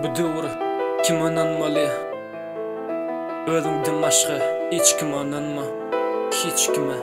Bu döwür kim onanmaly? Özüňden başga hiç kim onanma, hiç kime.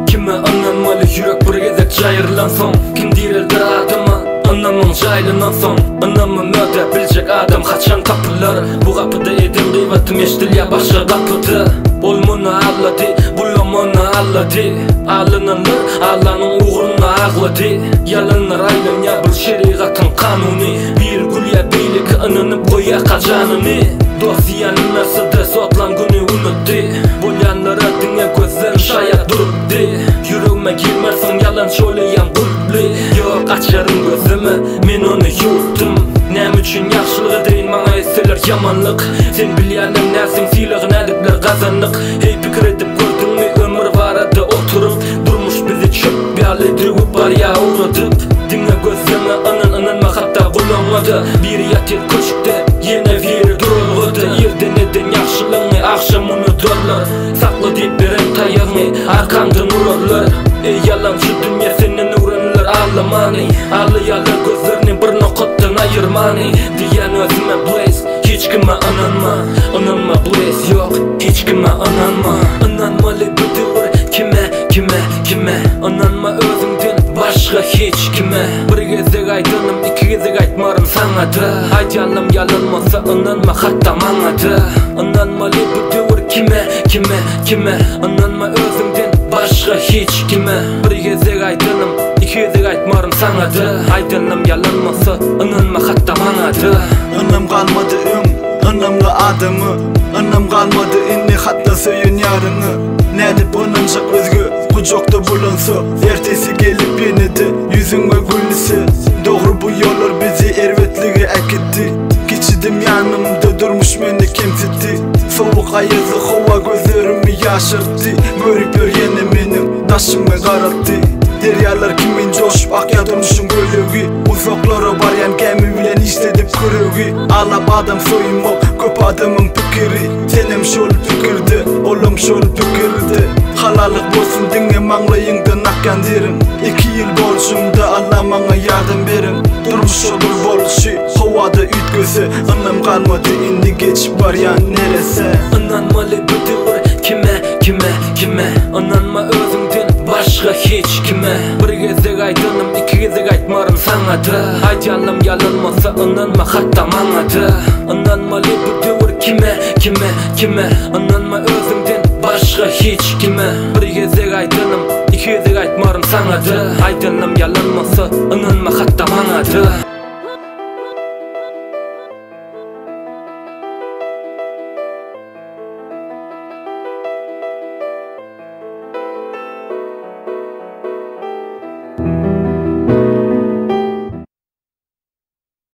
Kime onanmaly? Yürek bir gezek jaýyrlansoň, kim direldi adama? Anamın jaýlynan soň, anamı möde biljek adam haçan tapylar. Bu gapyda edim gıýbatym eşdilýär başga gapydy. Bolmana allady, bulamana allady. Alınanlar Allah'ın uğruna ağladı. Yalanlar aylanýar bir şerigatın kanuny. Bir gülýär beýlik ynanyp goýar kajanany. Dosyanın arsada sotlan güni unutdy. Bolýanlara diňe gözlerim şaýat durupdy. Yüreğime girmersin yalan şöleýän gulply. Ýok açarım gözümi, men onu yutdum. Näme üçin ýaxşylygy diýin maňa etseler ýamanlyk. Sen bilýänem näsiň sylagyny edipler gazanlyk. Hey pikir edip gördüňmi ömür barada oturup durmuş bizi çöp ýalydyp barýa uğradyp. Diňe gözüme ananma hatda bulanmady. Bir ýatyr köşükde ýene biri duruldy. Ýerden eden ýaxşylygyny akşam unuturlar. Sakly diýip beren taýagyny arkandan urarlar. Ey yalançy dünýä senden uğranlar ağlamany. Ağlaýarlar gözlerini bir nokatdan aýyrmany. Diýen özüme blaze, hiç kime ananma blaze ýok, hiç kime ananma. Ananmaly bu döwür kime ananma özüňden başga hiç kime. Bir gezek aýdym, iki gezek aýtmarym saňa-da. Aýdýanym yalanmasa ananma hatda maňa-da. Ananmaly bu döwür kime ananma özüňden başga hiç kime. Bir gezek aýdym, iki gezek aýtmarym saňa-da. Aýdýanym yalanmasa ananma hatda maňa-da. Anam galmady öň, anamla adamy. Anam galmady inni hatda söýün ýaryny. Nädip onunca özgü kucakta bulansa, ertesi gelip yenidi yüzüňe gülse. Dogry bu ýollar bizi erwetligi äkitdi. Geçidim yanımda durmuş meni kemsitdi. Soğuk ayazı hava gözlerimi yaşarttı. Görüp görgeni menim daşymy garatdy. Deryalar kimin joşup akya durmuşum gölögi. Uzaklara baryan gemi bilen işledip körögi. Alap adam soyunmak köp adamın pikiri. Senem şol pikirdi, olam şol pikirdi. Halalyk bolsun diňe maňlaýyňdan akkan derim. 2 ýyl borçumda Allah maňa ýardam berim. Durmuş olur bolşy, howada üýtgese. Anam galmady indi geçip barýan nerese. Ananmaly bu döwür kime ananma özüňden başga hiç kime. Bir gezek aýdym, iki gezek aýtmarym saňa-da. Aýdýanym yalanmasa ananma hatda maňa-da. Ananmaly bu döwür kime ananma özüňden başga hiç kime. Bir gezek aýdym, iki gezek aýtmarym saňa-da. Aýdýanym yalan